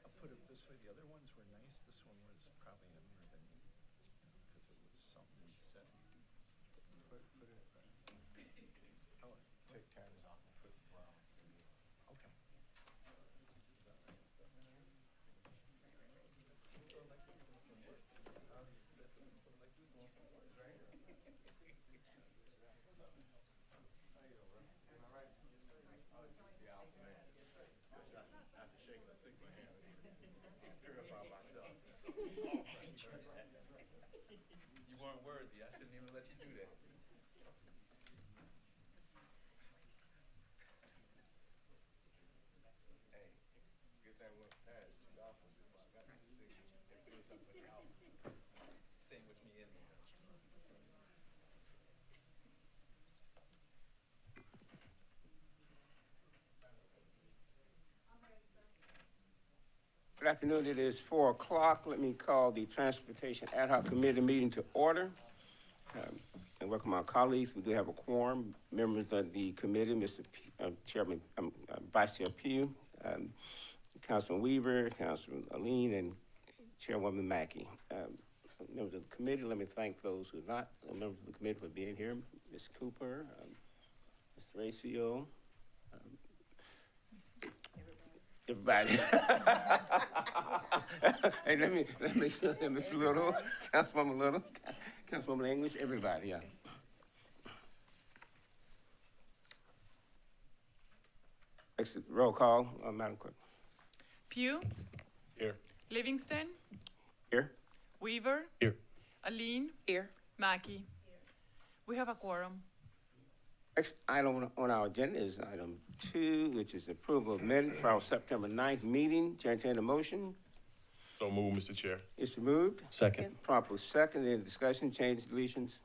I'll put it this way, the other ones were nice, this one was probably a more than, because it was something we said. Put it, oh, take Tanner's off and put brown. Okay. You weren't worthy. I shouldn't even let you do that. Hey, good thing went past 2 hours before I got to the signature. They finished up with the album. Sandwich me in there. Good afternoon. It is 4 o'clock. Let me call the Transportation Ad Hoc Committee meeting to order. And welcome our colleagues. We do have a quorum. Members of the committee, Chairman, Vice Chair Pugh, Councilman Weaver, Councilman Aline, and Chairwoman Mackey. Members of the committee, let me thank those who are not members of the committee for being here. Ms. Cooper, Mr. Racio, everybody. Hey, let me Mr. Little, Councilwoman Little, Councilwoman English, everybody, yeah. Next, roll call, Madam Clerk. Pugh, Here. Livingston, Here? Weaver, Here. Aline, Here. Mackey. We have a quorum. Next item on our agenda is item 2, which is approval of minutes for our September 9th meeting. Chair, entertain a motion. So move, Mr. Chair. It's moved. Second. Proper second. Any discussion, changes, deletions?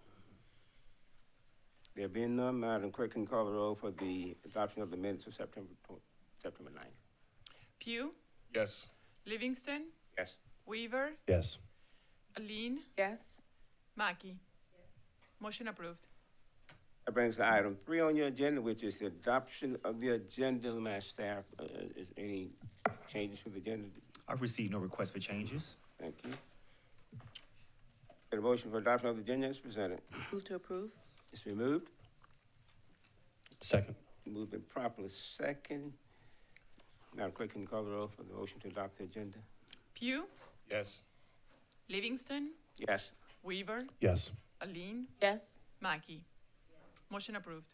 There being none, Madam Clerk can call the roll for the adoption of the minutes of September 9th. Pugh, Yes. Livingston, Yes. Weaver, Yes. Aline, Yes. Mackey. Motion approved. That brings to item 3 on your agenda, which is the adoption of the agenda. Let me ask staff, is any changes to the agenda? I've received no request for changes. Thank you. Get a motion for adoption of the agenda is presented. Move to approve. It's been moved. Second. Moved and properly second. Madam Clerk, can you call the roll for the motion to adopt the agenda? Pugh, Yes. Livingston, Yes. Weaver, Yes. Aline, Yes. Mackey. Motion approved.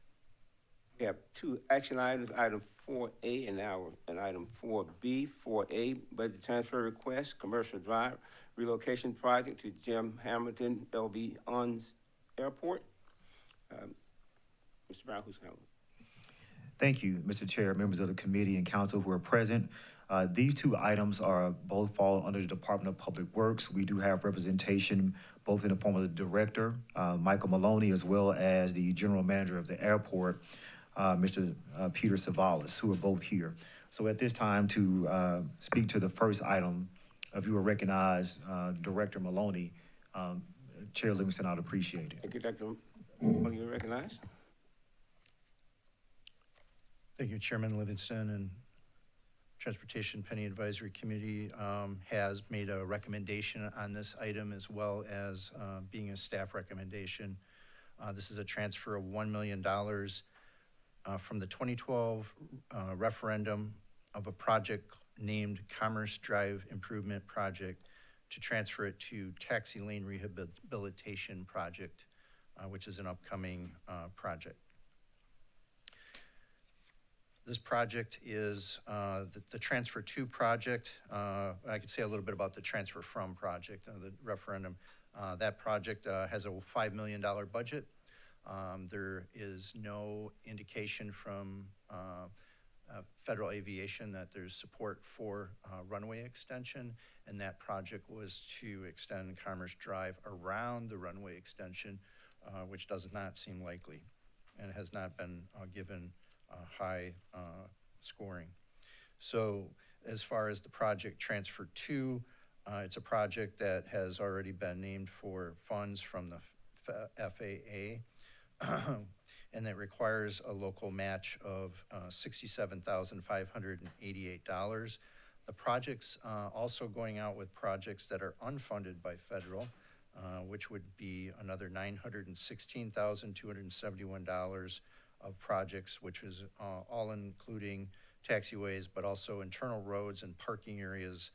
We have 2 action items, item 4A and item 4B. 4A, budget transfer request, Commercial Drive relocation project to Jim Hamilton LB Ons Airport. Mr. Brown, who's handling? Thank you, Mr. Chair, members of the committee and council who are present. These 2 items are both fall under the Department of Public Works. We do have representation both in the form of the director, Michael Maloney, as well as the general manager of the airport, Mr. Peter Savalas, who are both here. So at this time, to speak to the first item, if you will recognize Director Maloney, Chair Livingston, I'd appreciate it. Thank you, Dr. Maloney, you recognize? Thank you, Chairman Livingston, and Transportation Penny Advisory Committee has made a recommendation on this item as well as being a staff recommendation. This is a transfer of $1 million from the 2012 referendum of a project named Commerce Drive Improvement Project to transfer it to Taxi Lane Rehabilitation Project, which is an upcoming project. This project is the Transfer To project. I could say a little bit about the Transfer From project, the referendum. That project has a $5 million budget. There is no indication from Federal Aviation that there's support for runway extension, and that project was to extend Commerce Drive around the runway extension, which does not seem likely and has not been given high scoring. So as far as the project Transfer To, it's a project that has already been named for funds from the FAA, and that requires a local match of $67,588. The projects also going out with projects that are unfunded by federal, which would be another $916,271 of projects, which is all including taxiways, but also internal roads and parking areas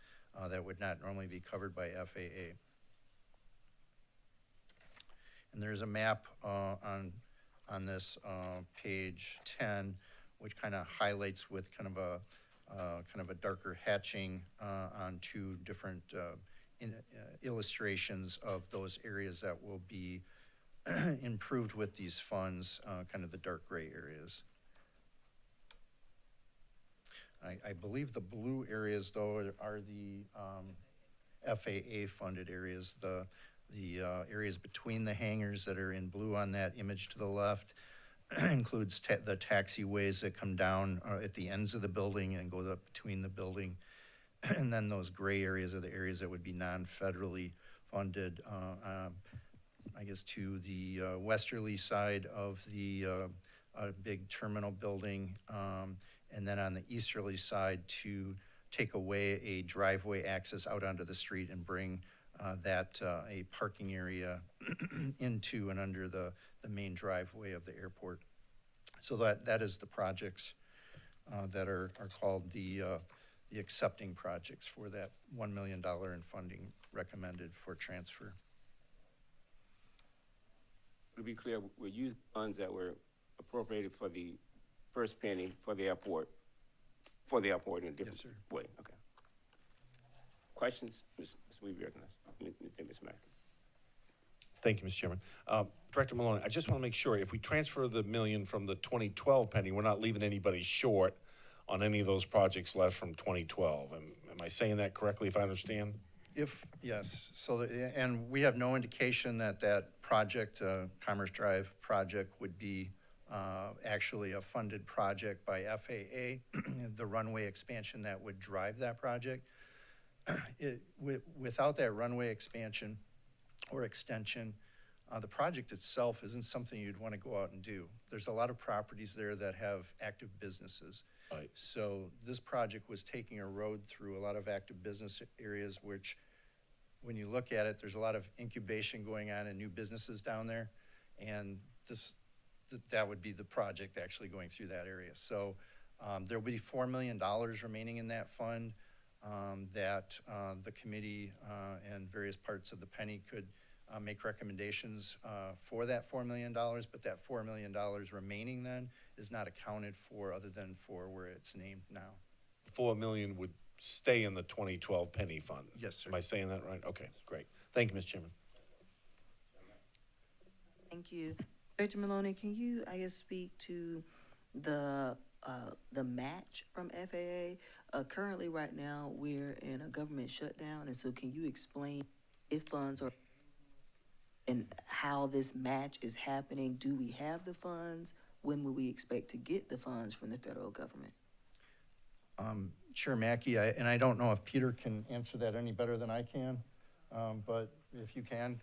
that would not normally be covered by FAA. And there's a map on this page 10, which kind of highlights with kind of a darker hatching on two different illustrations of those areas that will be improved with these funds, kind of the dark gray areas. I believe the blue areas, though, are the FAA-funded areas, the areas between the hangars that are in blue on that image to the left includes the taxiways that come down at the ends of the building and go up between the building. And then those gray areas are the areas that would be non-federally funded, I guess, to the westerly side of the big terminal building, and then on the easterly side to take away a driveway access out onto the street and bring a parking area into and under the main driveway of the airport. So that is the projects that are called the accepting projects for that $1 million in funding recommended for transfer. To be clear, we're using funds that were appropriated for the first penny for the airport in a different Yes, sir. way. Okay. Questions? Ms. Weaver, Ms. Mackey. Thank you, Mr. Chairman. Director Maloney, I just want to make sure, if we transfer the million from the 2012 penny, we're not leaving anybody short on any of those projects left from 2012. Am I saying that correctly, if I understand? Yes, so, and we have no indication that project, Commerce Drive project, would be actually a funded project by FAA, the runway expansion that would drive that project. Without that runway expansion or extension, the project itself isn't something you'd want to go out and do. There's a lot of properties there that have active businesses. Right. So this project was taking a road through a lot of active business areas, which, when you look at it, there's a lot of incubation going on in new businesses down there. And that would be the project actually going through that area. So there'll be $4 million remaining in that fund that the committee and various parts of the penny could make recommendations for that $4 million, but that $4 million remaining then is not accounted for other than for where it's named now. 4 million would stay in the 2012 penny fund. Yes, sir. Am I saying that right? Okay, great. Thank you, Mr. Chairman. Thank you. Director Maloney, can you, I guess, speak to the match from FAA? Currently, right now, we're in a government shutdown, and so can you explain if funds are and how this match is happening? Do we have the funds? When will we expect to get the funds from the federal government? Chair Mackey, and I don't know if Peter can answer that any better than I can, but if you can.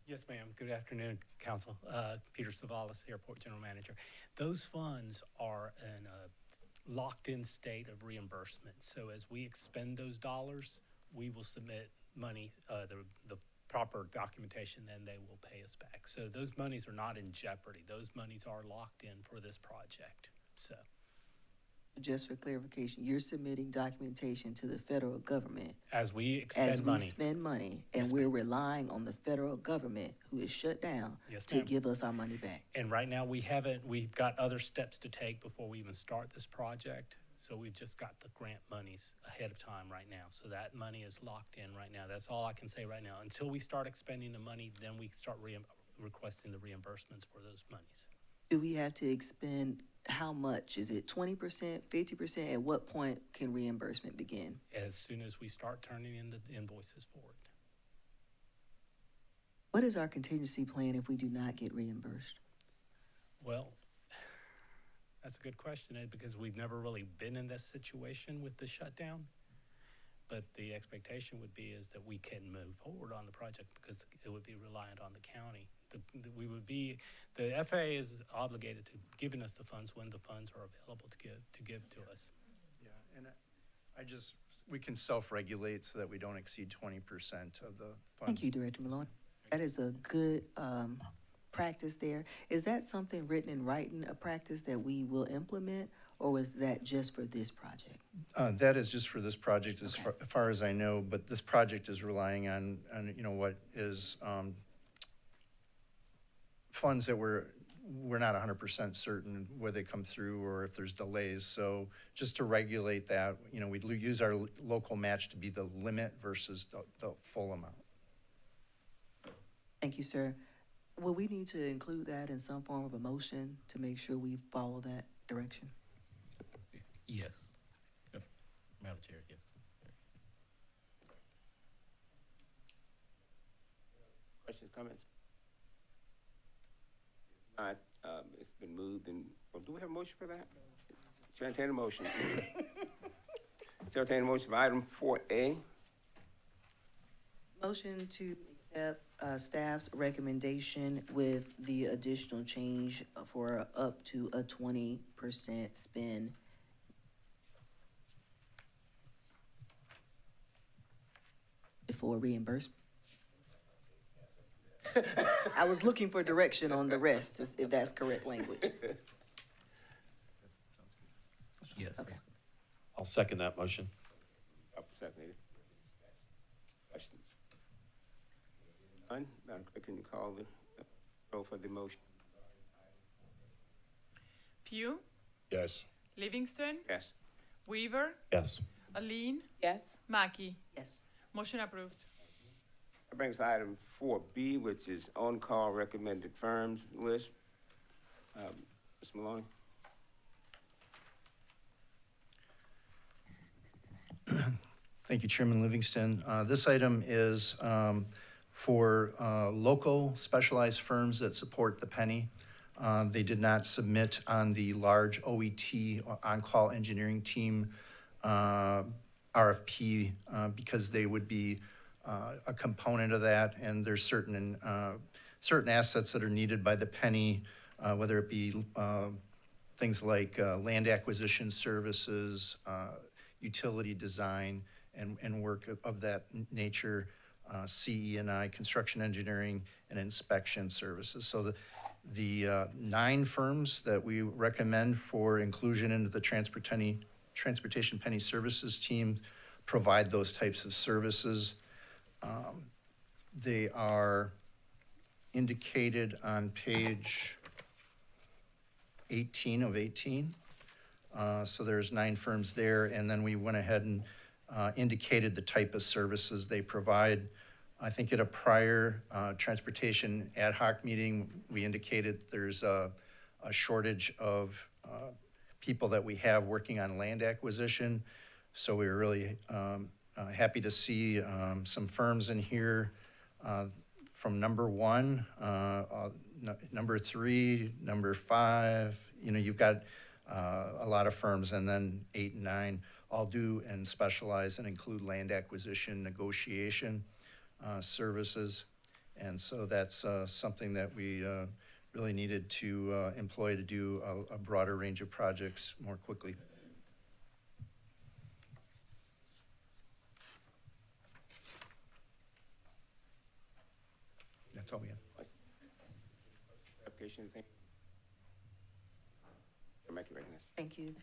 Yes, ma'am. Good afternoon, Council. Peter Savalas, Airport General Manager. Those funds are in a locked-in state of reimbursement. So as we expend those dollars, we will submit money, the proper documentation, and they will pay us back. So those monies are not in jeopardy. Those monies are locked in for this project. So Just for clarification, you're submitting documentation to the federal government as we expend money. spend money, and Yes, we're relying on the federal government, who is shut down, Yes, to ma'am. give us our money back. And right now, we've got other steps to take before we even start this project. So we've just got the grant monies ahead of time right now. So that money is locked in right now. That's all I can say right now. Until we start expending the money, then we start requesting the reimbursements for those monies. Do we have to expend how much? Is it 20%, 50%? At what point can reimbursement begin? As soon as we start turning in the invoices for it. What is our contingency plan if we do not get reimbursed? Well, that's a good question, Ed, because we've never really been in this situation with the shutdown. But the expectation would be is that we can move forward on the project because it would be reliant on the county We would be, the FAA is obligated to giving us the funds when the funds are available to give to us. Yeah, and we can self-regulate so that we don't exceed 20% of the funds. Thank you, Director Maloney. That is a good practice there. Is that something written in writing, a practice that we will implement, or was that just for this project? That is just for this project as Okay. far as I know, but this project is relying on, what is, funds that we're not 100% certain where they come through or if there's delays. So just to regulate that, we'd use our local match to be the limit versus the full amount. Thank you, sir. Will we need to include that in some form of a motion to make sure we follow that direction? Yes. Yep. Madam Chair, yes. Questions, comments? Not, it's been moved and, well, do we have a motion for that? Chair, entertain a motion. Chair, entertain a motion for item 4A. Motion to accept staff's recommendation with the additional change for up to a 20% spend. For reimbursement. I was looking for direction on the rest, if that's correct language. Yes. Okay. I'll second that motion. Seconded. Questions? None? Madam Clerk, can you call the roll for the motion? Pugh, Yes. Livingston, Yes. Weaver, Yes. Aline, Yes. Mackey. Yes. Motion approved. That brings us to item 4B, which is on-call recommended firms list. Ms. Maloney? Thank you, Chairman Livingston. This item is for local specialized firms that support the penny. They did not submit on the large OET, on-call engineering team RFP because they would be a component of that, and there's certain assets that are needed by the penny, whether it be things like land acquisition services, utility design, and work of that nature, CE&I, construction engineering, and inspection services. So the 9 firms that we recommend for inclusion into the Transportation Penny Services team provide those types of services. They are indicated on page 18 of 18. So there's 9 firms there, and then we went ahead and indicated the type of services they provide. I think at a prior transportation ad hoc meeting, we indicated there's a shortage of people that we have working on land acquisition. So we were really happy to see some firms in here from number 1, number 3, number 5. You've got a lot of firms, and then 8 and 9 all do and specialize and include land acquisition, negotiation services. And so that's something that we really needed to employ to do a broader range of projects more quickly. That's all we have. Application, anything? Mackey, recognized. Thank you.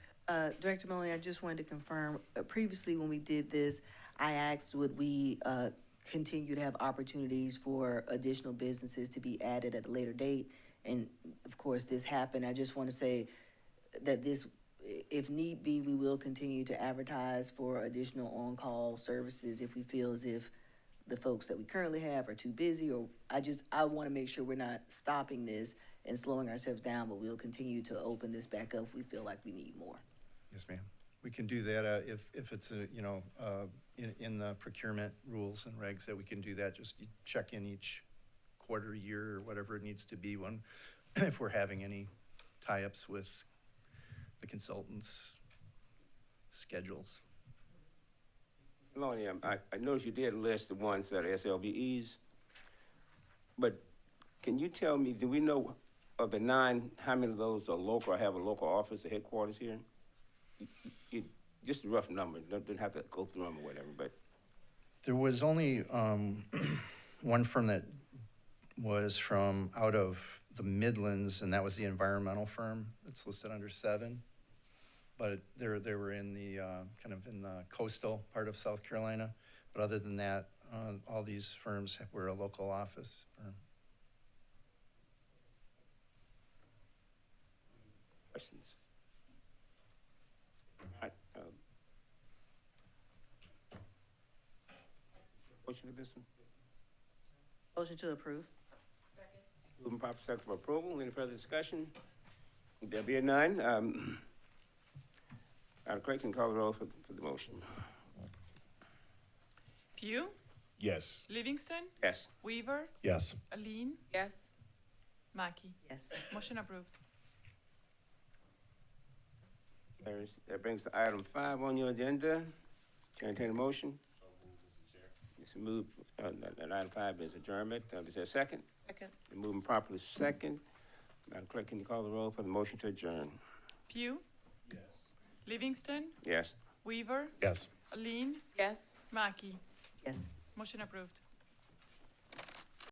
Director Maloney, I just wanted to confirm, previously when we did this, I asked would we continue to have opportunities for additional businesses to be added at a later date? And of course, this happened. I just want to say that this, if need be, we will continue to advertise for additional on-call services if we feel as if the folks that we currently have are too busy, or I want to make sure we're not stopping this and slowing ourselves down, but we'll continue to open this back up if we feel like we need more. Yes, ma'am. We can do that if it's in the procurement rules and regs that we can do that. Just check in each quarter, year, or whatever it needs to be when, if we're having any tie-ups with the consultants' schedules. Maloney, I noticed you did list the ones that are SLBEs, but Can you tell me, do we know of the 9, how many of those are local or have a local office or headquarters here? Just a rough number, don't have to go through them or whatever, but There was only one firm that was from out of the Midlands, and that was the environmental firm that's listed under 7. But they were in the, kind of in the coastal part of South Carolina. But other than that, all these firms were a local office firm. questions? All right, motion for this one? Motion to approve. Moving proper second for approval. Any further discussion? There be none. Madam Clerk, can you call the roll for the motion? Pugh, Yes. Livingston, Yes. Weaver, Yes. Aline, Yes. Mackey. Yes. Motion approved. That brings to item 5 on your agenda. Entertain a motion. It's moved, that item 5 is adjournment. Is there a second? Second. Moving properly second. Madam Clerk, can you call the roll for the motion to adjourn? Pugh. Yes. Livingston, Yes. Weaver, Yes. Aline, Yes. Mackey. Yes. Motion approved.